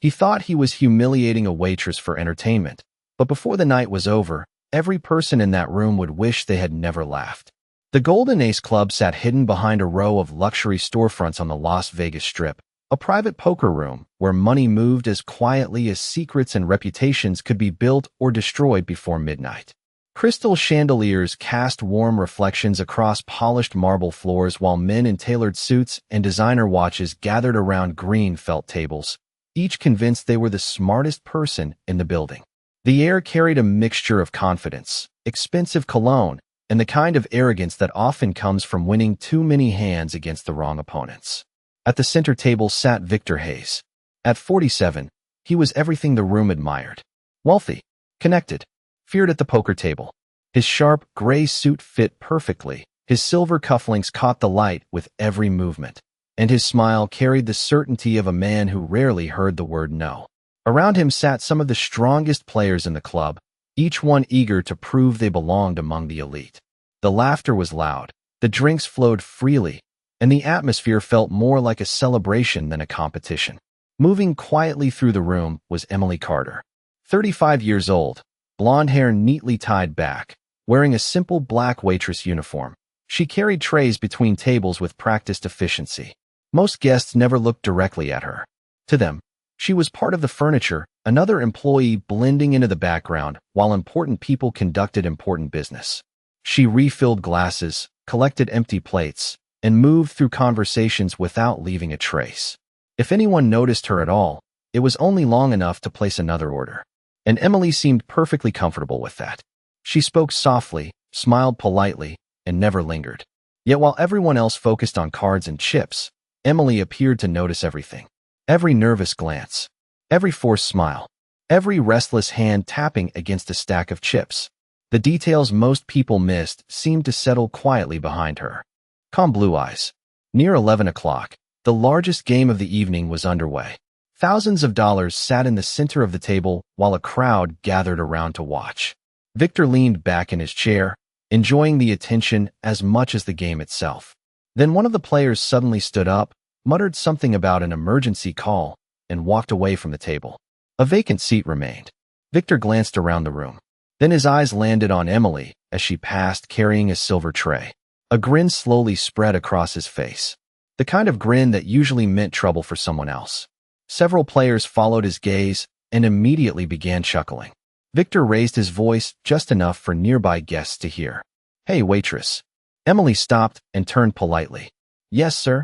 He thought he was humiliating a waitress for entertainment, but before the night was over, every person in that room would wish they had never laughed. The Golden Ace Club sat hidden behind a row of luxury storefronts on the Las Vegas Strip, a private poker room where money moved as quietly as secrets and reputations could be built or destroyed before midnight. Crystal chandeliers cast warm reflections across polished marble floors while men in tailored suits and designer watches gathered around green felt tables, each convinced they were the smartest person in the building. The air carried a mixture of confidence, expensive cologne, and the kind of arrogance that often comes from winning too many hands against the wrong opponents. At the center table sat Victor Hayes. At 47, he was everything the room admired. Wealthy, connected, feared at the poker table. His sharp, gray suit fit perfectly, his silver cufflinks caught the light with every movement, and his smile carried the certainty of a man who rarely heard the word no. Around him sat some of the strongest players in the club, each one eager to prove they belonged among the elite. The laughter was loud, the drinks flowed freely, and the atmosphere felt more like a celebration than a competition. Moving quietly through the room was Emily Carter. 35 years old, blonde hair neatly tied back, wearing a simple black waitress uniform. She carried trays between tables with practiced efficiency. Most guests never looked directly at her. To them, she was part of the furniture, another employee blending into the background while important people conducted important business. She refilled glasses, collected empty plates, and moved through conversations without leaving a trace. If anyone noticed her at all, it was only long enough to place another order. And Emily seemed perfectly comfortable with that. She spoke softly, smiled politely, and never lingered. Yet while everyone else focused on cards and chips, Emily appeared to notice everything. Every nervous glance, every forced smile, every restless hand tapping against a stack of chips. The details most people missed seemed to settle quietly behind her. Calm blue eyes. Near 11 o'clock, the largest game of the evening was underway. Thousands of dollars sat in the center of the table while a crowd gathered around to watch. Victor leaned back in his chair, enjoying the attention as much as the game itself. Then one of the players suddenly stood up, muttered something about an emergency call, and walked away from the table. A vacant seat remained. Victor glanced around the room. Then his eyes landed on Emily as she passed carrying a silver tray. A grin slowly spread across his face. The kind of grin that usually meant trouble for someone else. Several players followed his gaze and immediately began chuckling. Victor raised his voice just enough for nearby guests to hear. "Hey, waitress." Emily stopped and turned politely. "Yes, sir."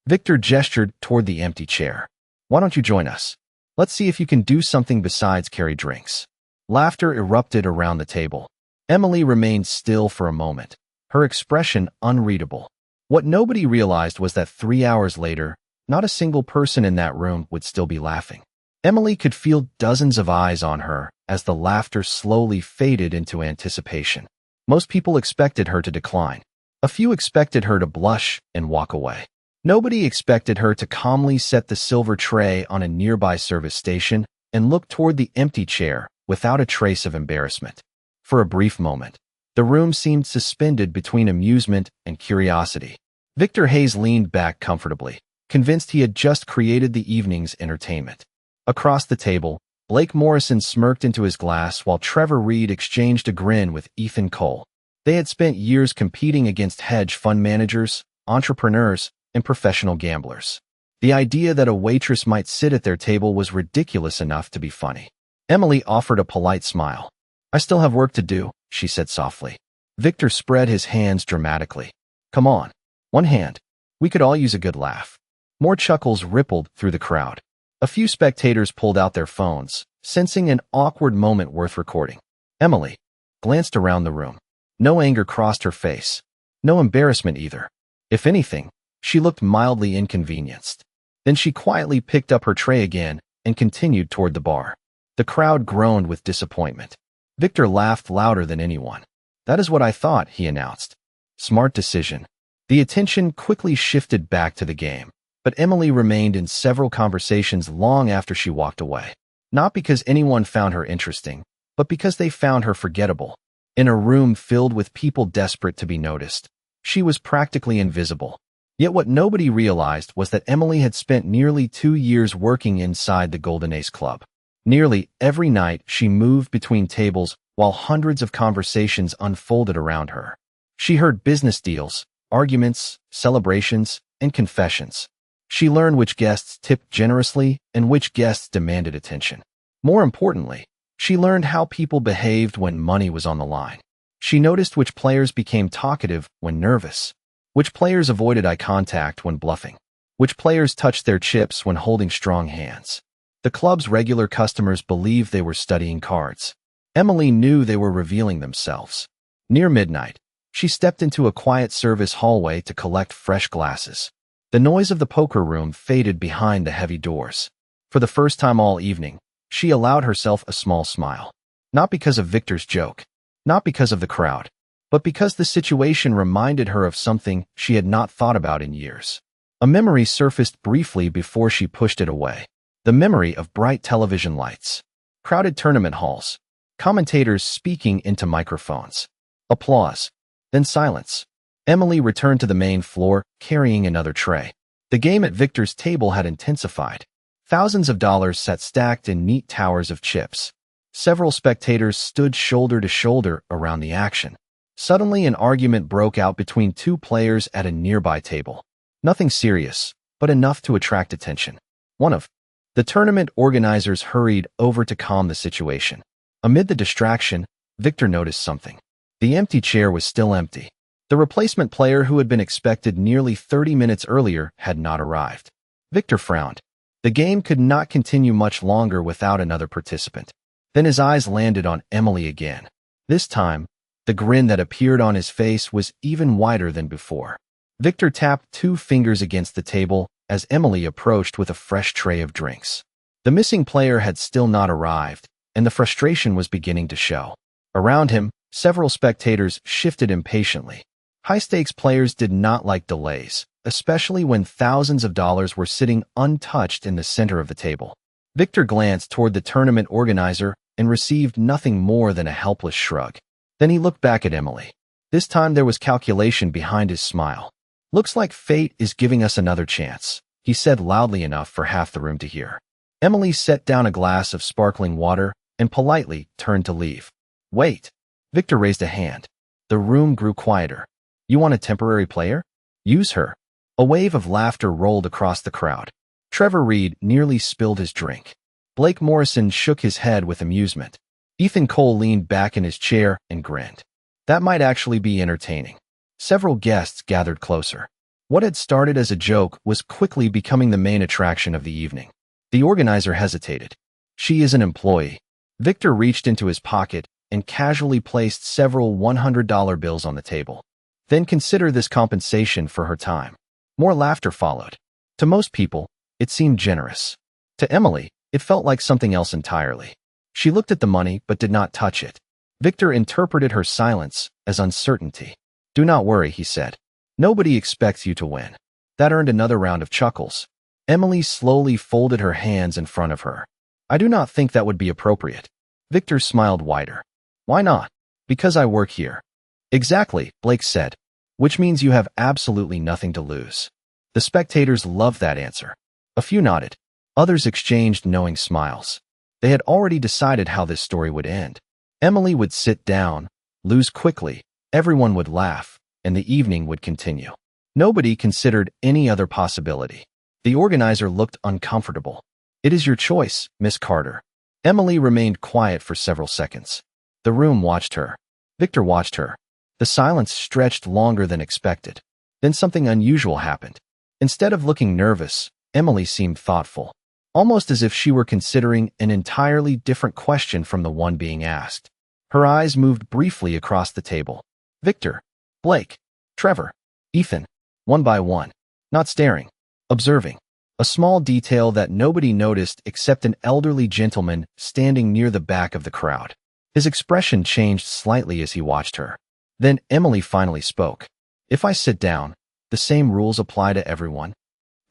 Victor gestured toward the empty chair. "Why don't you join us? Let's see if you can do something besides carry drinks." Laughter erupted around the table. Emily remained still for a moment, her expression unreadable. What nobody realized was that 3 hours later, not a single person in that room would still be laughing. Emily could feel dozens of eyes on her as the laughter slowly faded into anticipation. Most people expected her to decline. A few expected her to blush and walk away. Nobody expected her to calmly set the silver tray on a nearby service station and look toward the empty chair without a trace of embarrassment. For a brief moment, the room seemed suspended between amusement and curiosity. Victor Hayes leaned back comfortably, convinced he had just created the evening's entertainment. Across the table, Blake Morrison smirked into his glass while Trevor Reed exchanged a grin with Ethan Cole. They had spent years competing against hedge fund managers, entrepreneurs, and professional gamblers. The idea that a waitress might sit at their table was ridiculous enough to be funny. Emily offered a polite smile. "I still have work to do," she said softly. Victor spread his hands dramatically. "Come on. One hand. We could all use a good laugh." More chuckles rippled through the crowd. A few spectators pulled out their phones, sensing an awkward moment worth recording. Emily glanced around the room. No anger crossed her face. No embarrassment either. If anything, she looked mildly inconvenienced. Then she quietly picked up her tray again and continued toward the bar. The crowd groaned with disappointment. Victor laughed louder than anyone. "That is what I thought," he announced. Smart decision. The attention quickly shifted back to the game, but Emily remained in several conversations long after she walked away. Not because anyone found her interesting, but because they found her forgettable. In a room filled with people desperate to be noticed, she was practically invisible. Yet what nobody realized was that Emily had spent nearly 2 years working inside the Golden Ace Club. Nearly every night, she moved between tables while hundreds of conversations unfolded around her. She heard business deals, arguments, celebrations, and confessions. She learned which guests tipped generously and which guests demanded attention. More importantly, she learned how people behaved when money was on the line. She noticed which players became talkative when nervous, which players avoided eye contact when bluffing, which players touched their chips when holding strong hands. The club's regular customers believed they were studying cards. Emily knew they were revealing themselves. Near midnight, she stepped into a quiet service hallway to collect fresh glasses. The noise of the poker room faded behind the heavy doors. For the first time all evening, she allowed herself a small smile. Not because of Victor's joke, not because of the crowd, but because the situation reminded her of something she had not thought about in years. A memory surfaced briefly before she pushed it away. The memory of bright television lights, crowded tournament halls, commentators speaking into microphones, applause, then silence. Emily returned to the main floor, carrying another tray. The game at Victor's table had intensified. Thousands of dollars sat stacked in neat towers of chips. Several spectators stood shoulder to shoulder around the action. Suddenly, an argument broke out between two players at a nearby table. Nothing serious, but enough to attract attention. One of the tournament organizers hurried over to calm the situation. Amid the distraction, Victor noticed something. The empty chair was still empty. The replacement player who had been expected nearly 30 minutes earlier had not arrived. Victor frowned. The game could not continue much longer without another participant. Then his eyes landed on Emily again. This time, the grin that appeared on his face was even wider than before. Victor tapped 2 fingers against the table as Emily approached with a fresh tray of drinks. The missing player had still not arrived, and the frustration was beginning to show. Around him, several spectators shifted impatiently. High-stakes players did not like delays, especially when thousands of dollars were sitting untouched in the center of the table. Victor glanced toward the tournament organizer and received nothing more than a helpless shrug. Then he looked back at Emily. This time there was calculation behind his smile. "Looks like fate is giving us another chance," he said loudly enough for half the room to hear. Emily set down a glass of sparkling water and politely turned to leave. "Wait." Victor raised a hand. The room grew quieter. "You want a temporary player? Use her." A wave of laughter rolled across the crowd. Trevor Reed nearly spilled his drink. Blake Morrison shook his head with amusement. Ethan Cole leaned back in his chair and grinned. That might actually be entertaining. Several guests gathered closer. What had started as a joke was quickly becoming the main attraction of the evening. The organizer hesitated. "She is an employee." Victor reached into his pocket and casually placed several $100 bills on the table. "Then consider this compensation for her time." More laughter followed. To most people, it seemed generous. To Emily, it felt like something else entirely. She looked at the money but did not touch it. Victor interpreted her silence as uncertainty. "Do not worry," he said. "Nobody expects you to win." That earned another round of chuckles. Emily slowly folded her hands in front of her. "I do not think that would be appropriate." Victor smiled wider. "Why not?" "Because I work here." "Exactly," Blake said. "Which means you have absolutely nothing to lose." The spectators loved that answer. A few nodded. Others exchanged knowing smiles. They had already decided how this story would end. Emily would sit down, lose quickly, everyone would laugh, and the evening would continue. Nobody considered any other possibility. The organizer looked uncomfortable. "It is your choice, Miss Carter." Emily remained quiet for several seconds. The room watched her. Victor watched her. The silence stretched longer than expected. Then something unusual happened. Instead of looking nervous, Emily seemed thoughtful, almost as if she were considering an entirely different question from the one being asked. Her eyes moved briefly across the table. Victor, Blake, Trevor, Ethan, one by one, not staring, observing. A small detail that nobody noticed except an elderly gentleman standing near the back of the crowd. His expression changed slightly as he watched her. Then Emily finally spoke. "If I sit down, the same rules apply to everyone?"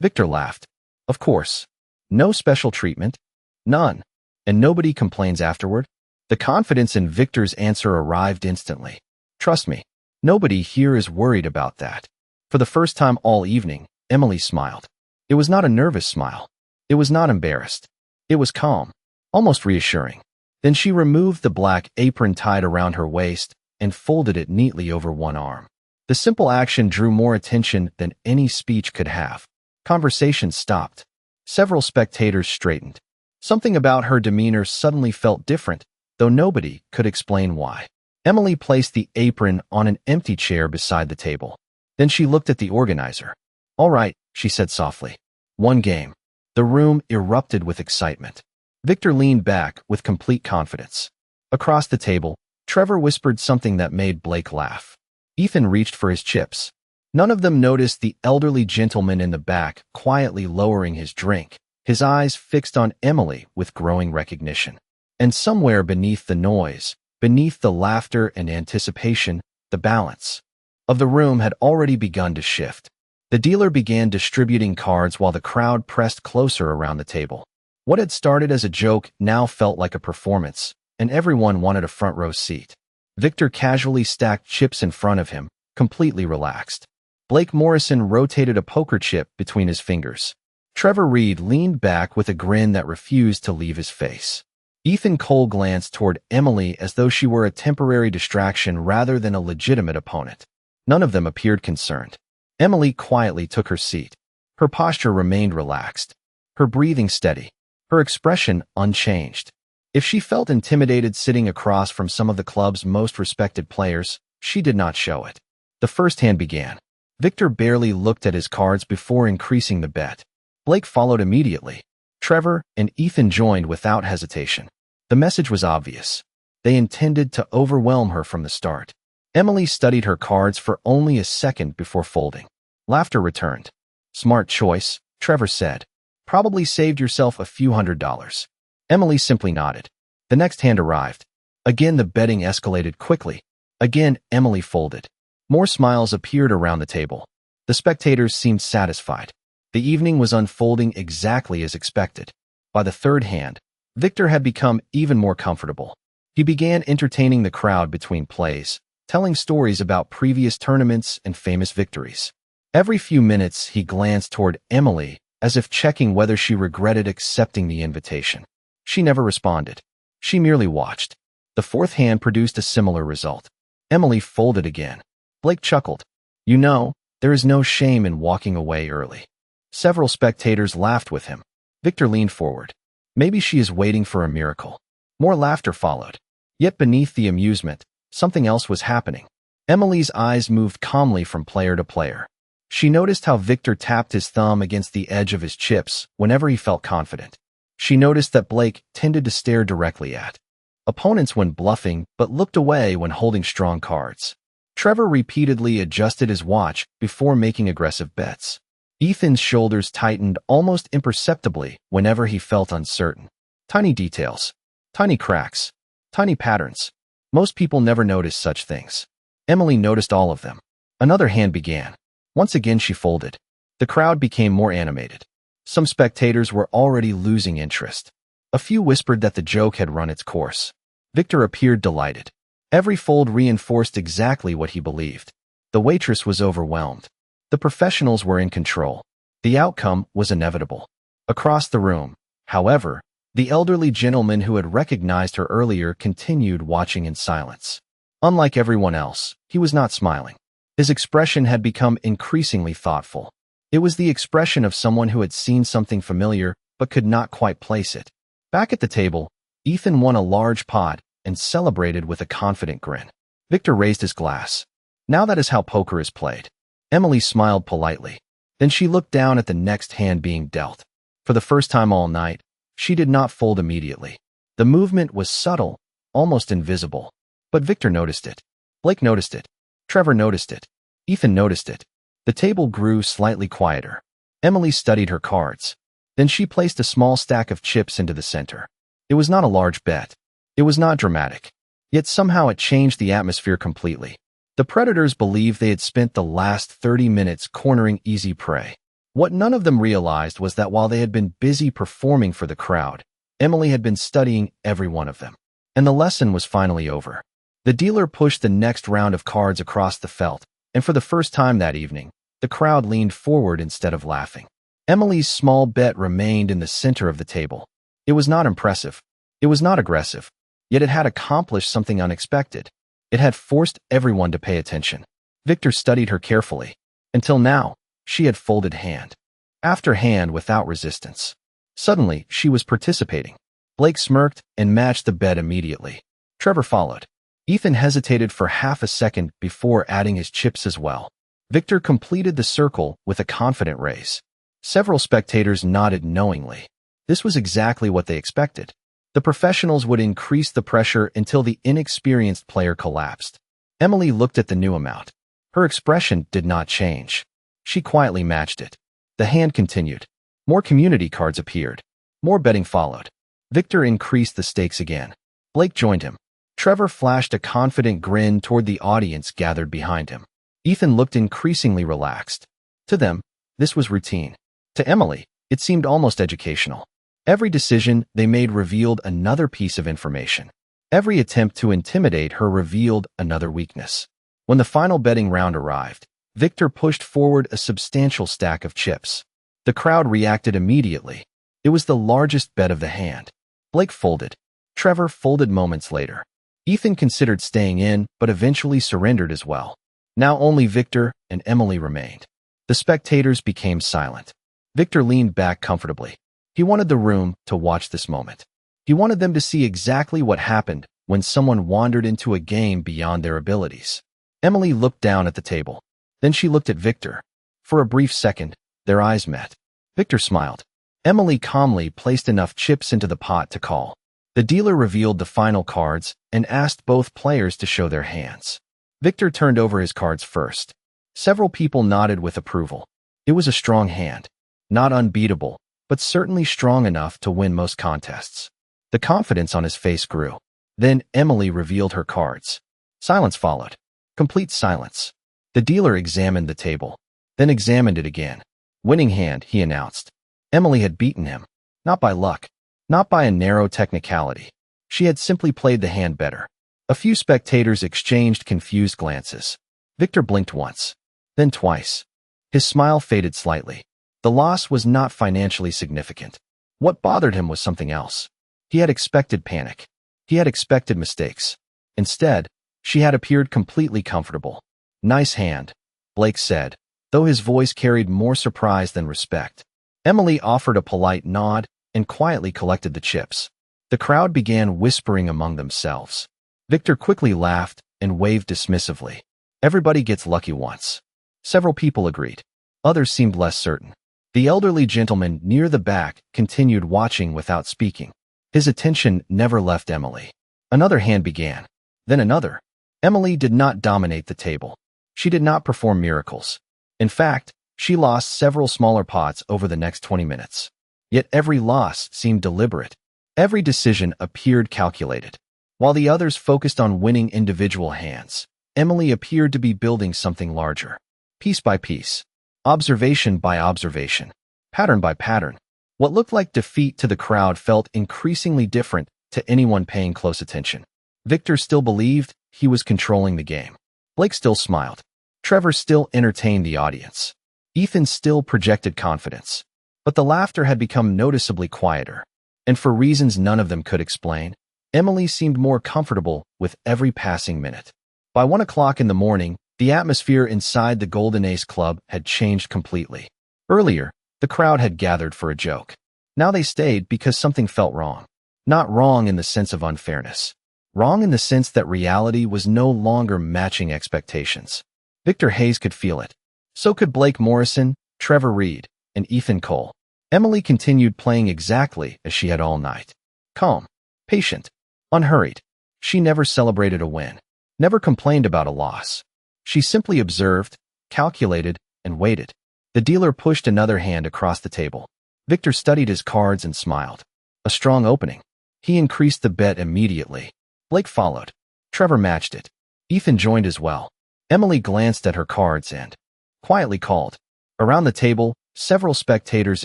Victor laughed. "Of course. No special treatment. None. And nobody complains afterward?" The confidence in Victor's answer arrived instantly. "Trust me, nobody here is worried about that." For the first time all evening, Emily smiled. It was not a nervous smile. It was not embarrassed. It was calm, almost reassuring. Then she removed the black apron tied around her waist and folded it neatly over one arm. The simple action drew more attention than any speech could have. Conversation stopped. Several spectators straightened. Something about her demeanor suddenly felt different, though nobody could explain why. Emily placed the apron on an empty chair beside the table. Then she looked at the organizer. "All right," she said softly. "One game." The room erupted with excitement. Victor leaned back with complete confidence. Across the table, Trevor whispered something that made Blake laugh. Ethan reached for his chips. None of them noticed the elderly gentleman in the back quietly lowering his drink, his eyes fixed on Emily with growing recognition. And somewhere beneath the noise, beneath the laughter and anticipation, the balance of the room had already begun to shift. The dealer began distributing cards while the crowd pressed closer around the table. What had started as a joke now felt like a performance, and everyone wanted a front row seat. Victor casually stacked chips in front of him, completely relaxed. Blake Morrison rotated a poker chip between his fingers. Trevor Reed leaned back with a grin that refused to leave his face. Ethan Cole glanced toward Emily as though she were a temporary distraction rather than a legitimate opponent. None of them appeared concerned. Emily quietly took her seat. Her posture remained relaxed, her breathing steady, her expression unchanged. If she felt intimidated sitting across from some of the club's most respected players, she did not show it. The first hand began. Victor barely looked at his cards before increasing the bet. Blake followed immediately. Trevor and Ethan joined without hesitation. The message was obvious. They intended to overwhelm her from the start. Emily studied her cards for only a second before folding. Laughter returned. "Smart choice," Trevor said. "Probably saved yourself a few $100s." Emily simply nodded. The next hand arrived. Again the betting escalated quickly. Again Emily folded. More smiles appeared around the table. The spectators seemed satisfied. The evening was unfolding exactly as expected. By the third hand, Victor had become even more comfortable. He began entertaining the crowd between plays, telling stories about previous tournaments and famous victories. Every few minutes he glanced toward Emily as if checking whether she regretted accepting the invitation. She never responded. She merely watched. The fourth hand produced a similar result. Emily folded again. Blake chuckled. "You know, there is no shame in walking away early." Several spectators laughed with him. Victor leaned forward. Maybe she is waiting for a miracle. More laughter followed. Yet beneath the amusement, something else was happening. Emily's eyes moved calmly from player to player. She noticed how Victor tapped his thumb against the edge of his chips whenever he felt confident. She noticed that Blake tended to stare directly at opponents when bluffing, but looked away when holding strong cards. Trevor repeatedly adjusted his watch before making aggressive bets. Ethan's shoulders tightened almost imperceptibly whenever he felt uncertain. Tiny details, tiny cracks, tiny patterns. Most people never notice such things. Emily noticed all of them. Another hand began. Once again she folded. The crowd became more animated. Some spectators were already losing interest. A few whispered that the joke had run its course. Victor appeared delighted. Every fold reinforced exactly what he believed. The waitress was overwhelmed. The professionals were in control. The outcome was inevitable. Across the room, however, the elderly gentleman who had recognized her earlier continued watching in silence. Unlike everyone else, he was not smiling. His expression had become increasingly thoughtful. It was the expression of someone who had seen something familiar but could not quite place it. Back at the table, Ethan won a large pot and celebrated with a confident grin. Victor raised his glass. "Now that is how poker is played." Emily smiled politely. Then she looked down at the next hand being dealt. For the first time all night, she did not fold immediately. The movement was subtle, almost invisible. But Victor noticed it. Blake noticed it. Trevor noticed it. Ethan noticed it. The table grew slightly quieter. Emily studied her cards. Then she placed a small stack of chips into the center. It was not a large bet. It was not dramatic. Yet somehow it changed the atmosphere completely. The predators believed they had spent the last 30 minutes cornering easy prey. What none of them realized was that while they had been busy performing for the crowd, Emily had been studying every one of them. And the lesson was finally over. The dealer pushed the next round of cards across the felt, and for the first time that evening, The crowd leaned forward instead of laughing. Emily's small bet remained in the center of the table. It was not impressive. It was not aggressive. Yet it had accomplished something unexpected. It had forced everyone to pay attention. Victor studied her carefully. Until now, she had folded hand after hand without resistance. Suddenly, she was participating. Blake smirked and matched the bet immediately. Trevor followed. Ethan hesitated for half a second before adding his chips as well. Victor completed the circle with a confident raise. Several spectators nodded knowingly. This was exactly what they expected. The professionals would increase the pressure until the inexperienced player collapsed. Emily looked at the new amount. Her expression did not change. She quietly matched it. The hand continued. More community cards appeared. More betting followed. Victor increased the stakes again. Blake joined him. Trevor flashed a confident grin toward the audience gathered behind him. Ethan looked increasingly relaxed. To them, this was routine. To Emily, it seemed almost educational. Every decision they made revealed another piece of information. Every attempt to intimidate her revealed another weakness. When the final betting round arrived, Victor pushed forward a substantial stack of chips. The crowd reacted immediately. It was the largest bet of the hand. Blake folded. Trevor folded moments later. Ethan considered staying in, but eventually surrendered as well. Now only Victor and Emily remained. The spectators became silent. Victor leaned back comfortably. He wanted the room to watch this moment. He wanted them to see exactly what happened when someone wandered into a game beyond their abilities. Emily looked down at the table. Then she looked at Victor. For a brief second, their eyes met. Victor smiled. Emily calmly placed enough chips into the pot to call. The dealer revealed the final cards and asked both players to show their hands. Victor turned over his cards first. Several people nodded with approval. It was a strong hand. Not unbeatable, but certainly strong enough to win most contests. The confidence on his face grew. Then Emily revealed her cards. Silence followed. Complete silence. The dealer examined the table, then examined it again. Winning hand, he announced. Emily had beaten him. Not by luck. Not by a narrow technicality. She had simply played the hand better. A few spectators exchanged confused glances. Victor blinked once, then twice. His smile faded slightly. The loss was not financially significant. What bothered him was something else. He had expected panic. He had expected mistakes. Instead, she had appeared completely comfortable. Nice hand, Blake said, though his voice carried more surprise than respect. Emily offered a polite nod and quietly collected the chips. The crowd began whispering among themselves. Victor quickly laughed and waved dismissively. Everybody gets lucky once. Several people agreed. Others seemed less certain. The elderly gentleman near the back continued watching without speaking. His attention never left Emily. Another hand began. Then another. Emily did not dominate the table. She did not perform miracles. In fact, she lost several smaller pots over the next 20 minutes. Yet every loss seemed deliberate. Every decision appeared calculated. While the others focused on winning individual hands, Emily appeared to be building something larger. Piece by piece. Observation by observation. Pattern by pattern. What looked like defeat to the crowd felt increasingly different to anyone paying close attention. Victor still believed he was controlling the game. Blake still smiled. Trevor still entertained the audience. Ethan still projected confidence. But the laughter had become noticeably quieter. And for reasons none of them could explain, Emily seemed more comfortable with every passing minute. By 1 o'clock in the morning, the atmosphere inside the Golden Ace Club had changed completely. Earlier, the crowd had gathered for a joke. Now they stayed because something felt wrong. Not wrong in the sense of unfairness. Wrong in the sense that reality was no longer matching expectations. Victor Hayes could feel it. So could Blake Morrison, Trevor Reed, and Ethan Cole. Emily continued playing exactly as she had all night. Calm, patient, unhurried. She never celebrated a win, never complained about a loss. She simply observed, calculated, and waited. The dealer pushed another hand across the table. Victor studied his cards and smiled. A strong opening. He increased the bet immediately. Blake followed. Trevor matched it. Ethan joined as well. Emily glanced at her cards and quietly called. Around the table, several spectators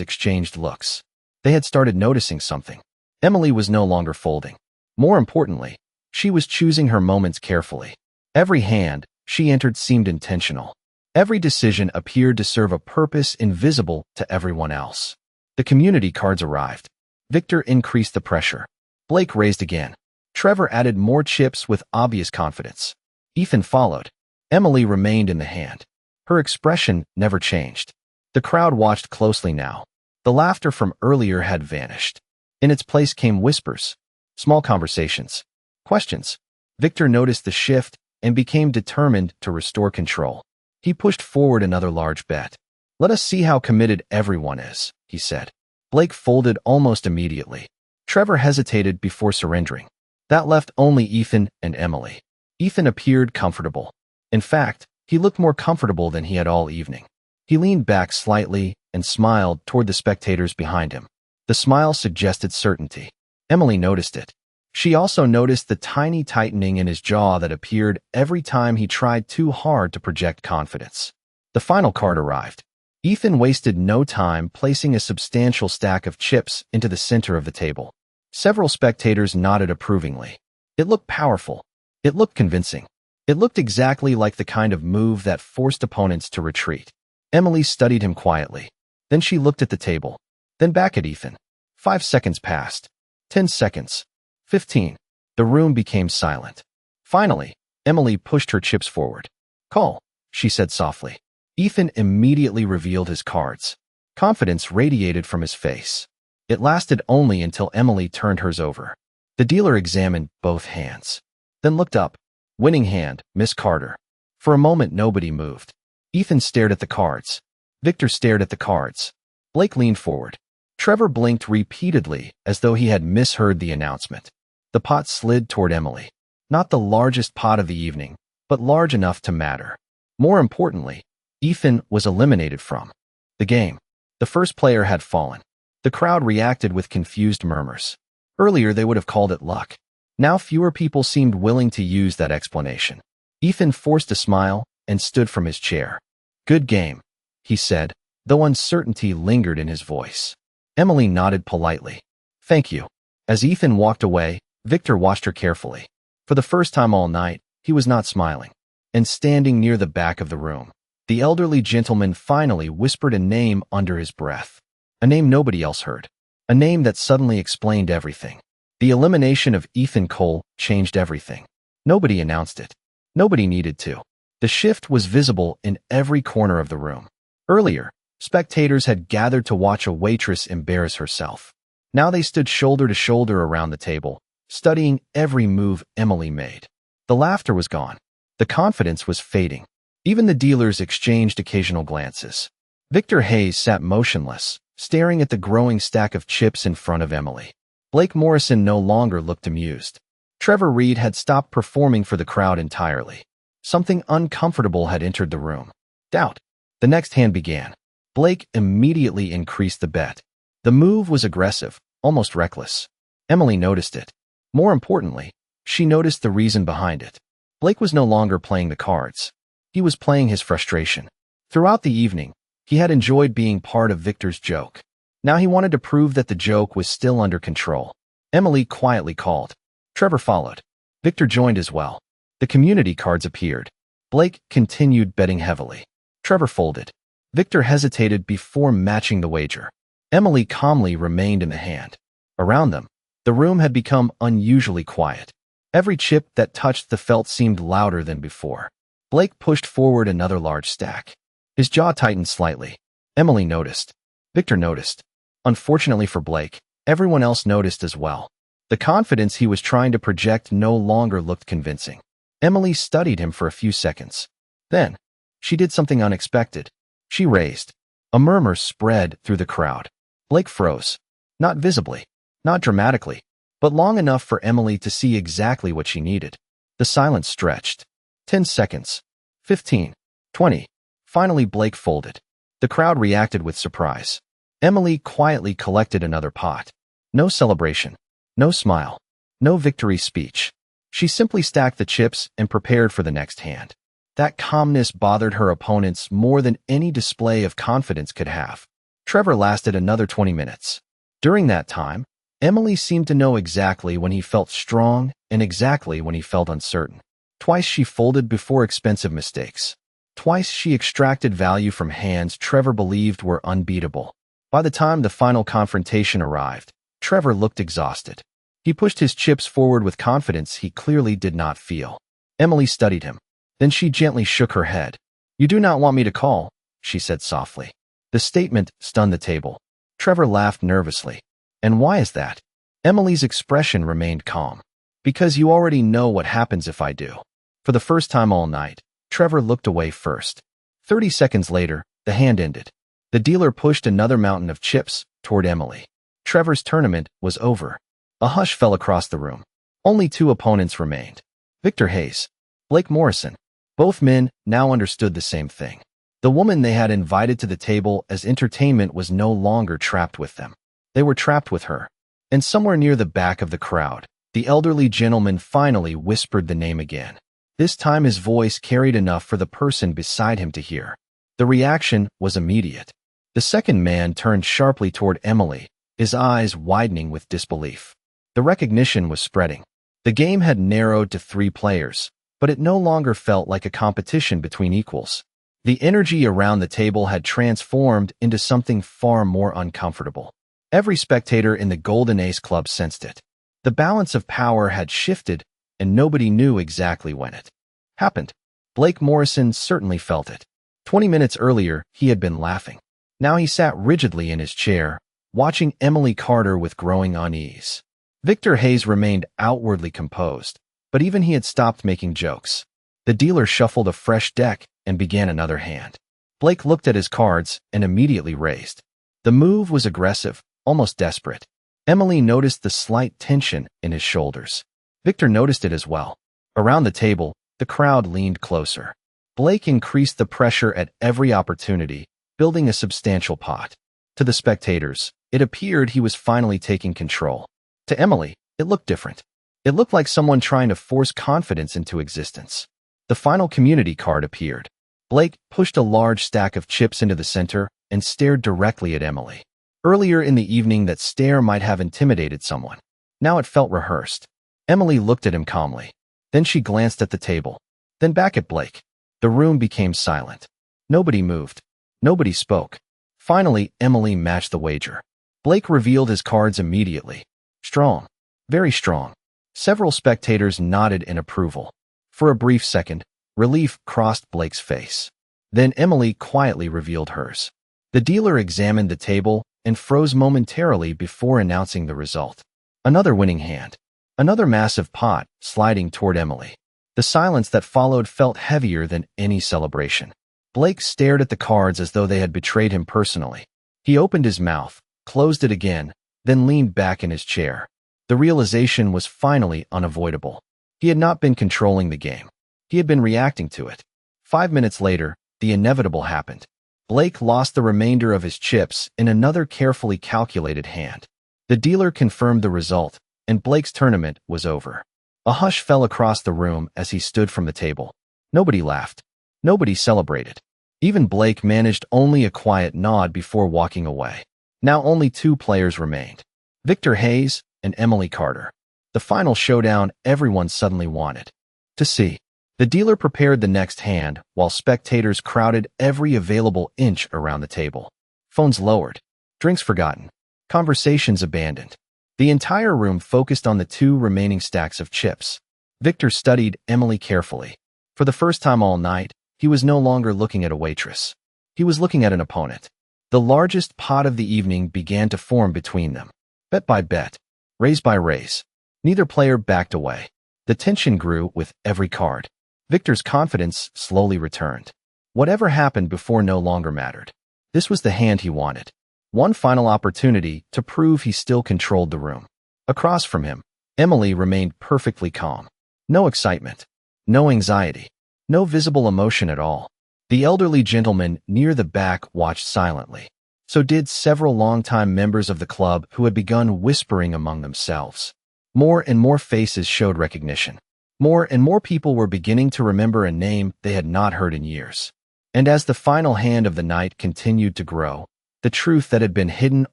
exchanged looks. They had started noticing something. Emily was no longer folding. More importantly, she was choosing her moments carefully. Every hand she entered seemed intentional. Every decision appeared to serve a purpose invisible to everyone else. The community cards arrived. Victor increased the pressure. Blake raised again. Trevor added more chips with obvious confidence. Ethan followed. Emily remained in the hand. Her expression never changed. The crowd watched closely now. The laughter from earlier had vanished. In its place came whispers, small conversations, questions. Victor noticed the shift and became determined to restore control. He pushed forward another large bet. "Let us see how committed everyone is," he said. Blake folded almost immediately. Trevor hesitated before surrendering. That left only Ethan and Emily. Ethan appeared comfortable. In fact, he looked more comfortable than he had all evening. He leaned back slightly and smiled toward the spectators behind him. The smile suggested certainty. Emily noticed it. She also noticed the tiny tightening in his jaw that appeared every time he tried too hard to project confidence. The final card arrived. Ethan wasted no time placing a substantial stack of chips into the center of the table. Several spectators nodded approvingly. It looked powerful. It looked convincing. It looked exactly like the kind of move that forced opponents to retreat. Emily studied him quietly. Then she looked at the table. Then back at Ethan. 5 seconds passed. 10 seconds. 15. The room became silent. Finally, Emily pushed her chips forward. "Call," she said softly. Ethan immediately revealed his cards. Confidence radiated from his face. It lasted only until Emily turned hers over. The dealer examined both hands. Then looked up. "Winning hand, Miss Carter." For a moment nobody moved. Ethan stared at the cards. Victor stared at the cards. Blake leaned forward. Trevor blinked repeatedly as though he had misheard the announcement. The pot slid toward Emily. Not the largest pot of the evening, but large enough to matter. More importantly, Ethan was eliminated from the game. The first player had fallen. The crowd reacted with confused murmurs. Earlier they would have called it luck. Now fewer people seemed willing to use that explanation. Ethan forced a smile and stood from his chair. "Good game," he said, though uncertainty lingered in his voice. Emily nodded politely. "Thank you." As Ethan walked away, Victor watched her carefully. For the first time all night, he was not smiling. And standing near the back of the room, the elderly gentleman finally whispered a name under his breath. A name nobody else heard. A name that suddenly explained everything. The elimination of Ethan Cole changed everything. Nobody announced it. Nobody needed to. The shift was visible in every corner of the room. Earlier, spectators had gathered to watch a waitress embarrass herself. Now they stood shoulder to shoulder around the table, studying every move Emily made. The laughter was gone. The confidence was fading. Even the dealers exchanged occasional glances. Victor Hayes sat motionless, staring at the growing stack of chips in front of Emily. Blake Morrison no longer looked amused. Trevor Reed had stopped performing for the crowd entirely. Something uncomfortable had entered the room. Doubt. The next hand began. Blake immediately increased the bet. The move was aggressive, almost reckless. Emily noticed it. More importantly, she noticed the reason behind it. Blake was no longer playing the cards. He was playing his frustration. Throughout the evening, he had enjoyed being part of Victor's joke. Now he wanted to prove that the joke was still under control. Emily quietly called. Trevor followed. Victor joined as well. The community cards appeared. Blake continued betting heavily. Trevor folded. Victor hesitated before matching the wager. Emily calmly remained in the hand. Around them, the room had become unusually quiet. Every chip that touched the felt seemed louder than before. Blake pushed forward another large stack. His jaw tightened slightly. Emily noticed. Victor noticed. Unfortunately for Blake, everyone else noticed as well. The confidence he was trying to project no longer looked convincing. Emily studied him for a few seconds. Then, she did something unexpected. She raised. A murmur spread through the crowd. Blake froze. Not visibly, not dramatically, but long enough for Emily to see exactly what she needed. The silence stretched. 10 seconds. 15. 20. Finally, Blake folded. The crowd reacted with surprise. Emily quietly collected another pot. No celebration. No smile. No victory speech. She simply stacked the chips and prepared for the next hand. That calmness bothered her opponents more than any display of confidence could have. Trevor lasted another 20 minutes. During that time, Emily seemed to know exactly when he felt strong and exactly when he felt uncertain. Twice she folded before expensive mistakes. Twice she extracted value from hands Trevor believed were unbeatable. By the time the final confrontation arrived, Trevor looked exhausted. He pushed his chips forward with confidence he clearly did not feel. Emily studied him. Then she gently shook her head. "You do not want me to call," she said softly. The statement stunned the table. Trevor laughed nervously. "And why is that?" Emily's expression remained calm. "Because you already know what happens if I do." For the first time all night, Trevor looked away first. 30 seconds later, the hand ended. The dealer pushed another mountain of chips toward Emily. Trevor's tournament was over. A hush fell across the room. Only two opponents remained. Victor Hayes, Blake Morrison. Both men now understood the same thing. The woman they had invited to the table as entertainment was no longer trapped with them. They were trapped with her. And somewhere near the back of the crowd, the elderly gentleman finally whispered the name again. This time his voice carried enough for the person beside him to hear. The reaction was immediate. The second man turned sharply toward Emily, his eyes widening with disbelief. The recognition was spreading. The game had narrowed to 3 players, but it no longer felt like a competition between equals. The energy around the table had transformed into something far more uncomfortable. Every spectator in the Golden Ace Club sensed it. The balance of power had shifted, and nobody knew exactly when it happened. Blake Morrison certainly felt it. 20 minutes earlier, he had been laughing. Now he sat rigidly in his chair, watching Emily Carter with growing unease. Victor Hayes remained outwardly composed, but even he had stopped making jokes. The dealer shuffled a fresh deck and began another hand. Blake looked at his cards and immediately raised. The move was aggressive, almost desperate. Emily noticed the slight tension in his shoulders. Victor noticed it as well. Around the table, the crowd leaned closer. Blake increased the pressure at every opportunity, building a substantial pot. To the spectators, it appeared he was finally taking control. To Emily, it looked different. It looked like someone trying to force confidence into existence. The final community card appeared. Blake pushed a large stack of chips into the center and stared directly at Emily. Earlier in the evening, that stare might have intimidated someone. Now it felt rehearsed. Emily looked at him calmly. Then she glanced at the table. Then back at Blake. The room became silent. Nobody moved. Nobody spoke. Finally, Emily matched the wager. Blake revealed his cards immediately. Strong. Very strong. Several spectators nodded in approval. For a brief second, relief crossed Blake's face. Then Emily quietly revealed hers. The dealer examined the table and froze momentarily before announcing the result. Another winning hand. Another massive pot sliding toward Emily. The silence that followed felt heavier than any celebration. Blake stared at the cards as though they had betrayed him personally. He opened his mouth, closed it again, then leaned back in his chair. The realization was finally unavoidable. He had not been controlling the game. He had been reacting to it. 5 minutes later, the inevitable happened. Blake lost the remainder of his chips in another carefully calculated hand. The dealer confirmed the result, and Blake's tournament was over. A hush fell across the room as he stood from the table. Nobody laughed. Nobody celebrated. Even Blake managed only a quiet nod before walking away. Now only 2 players remained. Victor Hayes and Emily Carter. The final showdown everyone suddenly wanted to see. The dealer prepared the next hand while spectators crowded every available inch around the table. Phones lowered. Drinks forgotten. Conversations abandoned. The entire room focused on the 2 remaining stacks of chips. Victor studied Emily carefully. For the first time all night, he was no longer looking at a waitress. He was looking at an opponent. The largest pot of the evening began to form between them. Bet by bet. Raise by raise. Neither player backed away. The tension grew with every card. Victor's confidence slowly returned. Whatever happened before no longer mattered. This was the hand he wanted. One final opportunity to prove he still controlled the room. Across from him, Emily remained perfectly calm. No excitement. No anxiety. No visible emotion at all. The elderly gentleman near the back watched silently. So did several longtime members of the club who had begun whispering among themselves. More and more faces showed recognition. More and more people were beginning to remember a name they had not heard in years. And as the final hand of the night continued to grow, the truth that had been hidden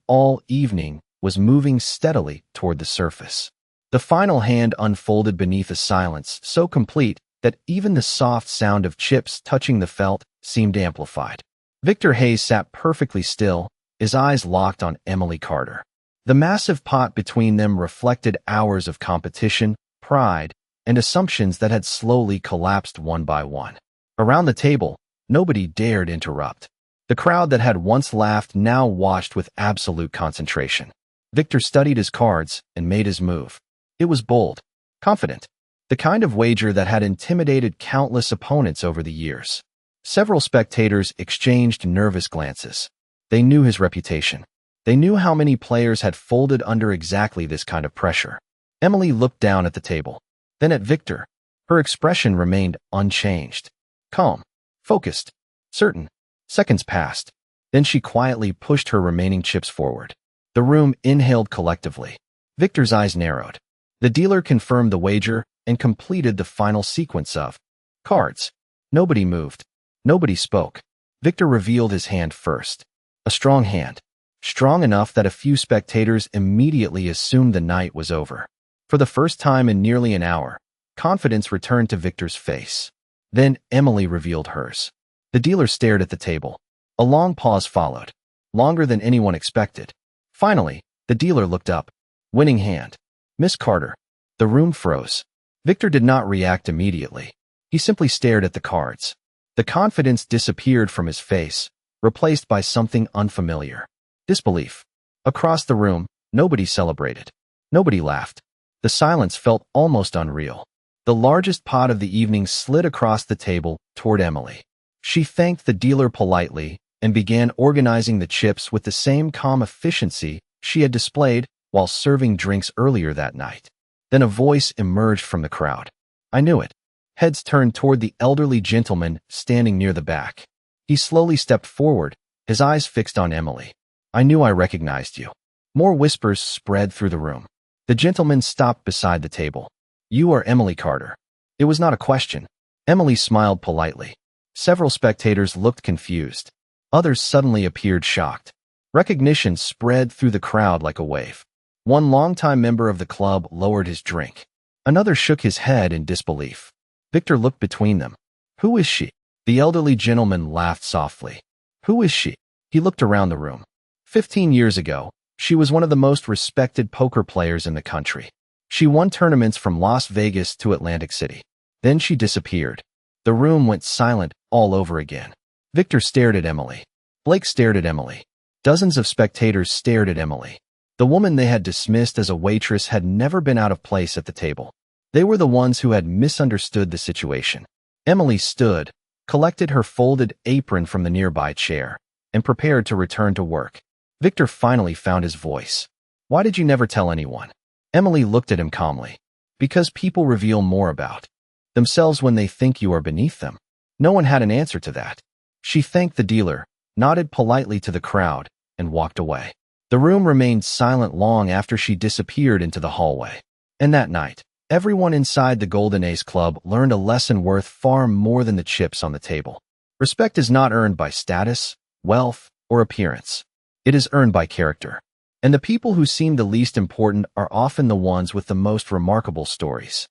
all evening was moving steadily toward the surface. The final hand unfolded beneath a silence so complete that even the soft sound of chips touching the felt seemed amplified. Victor Hayes sat perfectly still, his eyes locked on Emily Carter. The massive pot between them reflected hours of competition, pride, and assumptions that had slowly collapsed one by one. Around the table, nobody dared interrupt. The crowd that had once laughed now watched with absolute concentration. Victor studied his cards and made his move. It was bold, confident, the kind of wager that had intimidated countless opponents over the years. Several spectators exchanged nervous glances. They knew his reputation. They knew how many players had folded under exactly this kind of pressure. Emily looked down at the table, then at Victor. Her expression remained unchanged. Calm, focused, certain. Seconds passed. Then she quietly pushed her remaining chips forward. The room inhaled collectively. Victor's eyes narrowed. The dealer confirmed the wager and completed the final sequence of cards. Nobody moved. Nobody spoke. Victor revealed his hand first. A strong hand. Strong enough that a few spectators immediately assumed the night was over. For the first time in nearly an hour, confidence returned to Victor's face. Then Emily revealed hers. The dealer stared at the table. A long pause followed, longer than anyone expected. Finally, the dealer looked up. Winning hand. Miss Carter. The room froze. Victor did not react immediately. He simply stared at the cards. The confidence disappeared from his face, replaced by something unfamiliar. Disbelief. Across the room, nobody celebrated. Nobody laughed. The silence felt almost unreal. The largest pot of the evening slid across the table toward Emily. She thanked the dealer politely and began organizing the chips with the same calm efficiency she had displayed while serving drinks earlier that night. Then a voice emerged from the crowd. I knew it. Heads turned toward the elderly gentleman standing near the back. He slowly stepped forward, his eyes fixed on Emily. I knew I recognized you. More whispers spread through the room. The gentleman stopped beside the table. You are Emily Carter. It was not a question. Emily smiled politely. Several spectators looked confused. Others suddenly appeared shocked. Recognition spread through the crowd like a wave. One longtime member of the club lowered his drink. Another shook his head in disbelief. Victor looked between them. Who is she? The elderly gentleman laughed softly. Who is she? He looked around the room. 15 years ago, she was one of the most respected poker players in the country. She won tournaments from Las Vegas to Atlantic City. Then she disappeared. The room went silent all over again. Victor stared at Emily. Blake stared at Emily. Dozens of spectators stared at Emily. The woman they had dismissed as a waitress had never been out of place at the table. They were the ones who had misunderstood the situation. Emily stood, collected her folded apron from the nearby chair, and prepared to return to work. Victor finally found his voice. Why did you never tell anyone? Emily looked at him calmly. Because people reveal more about themselves when they think you are beneath them. No one had an answer to that. She thanked the dealer, nodded politely to the crowd, and walked away. The room remained silent long after she disappeared into the hallway. And that night, everyone inside the Golden Ace Club learned a lesson worth far more than the chips on the table. Respect is not earned by status, wealth, or appearance. It is earned by character. And the people who seem the least important are often the ones with the most remarkable stories.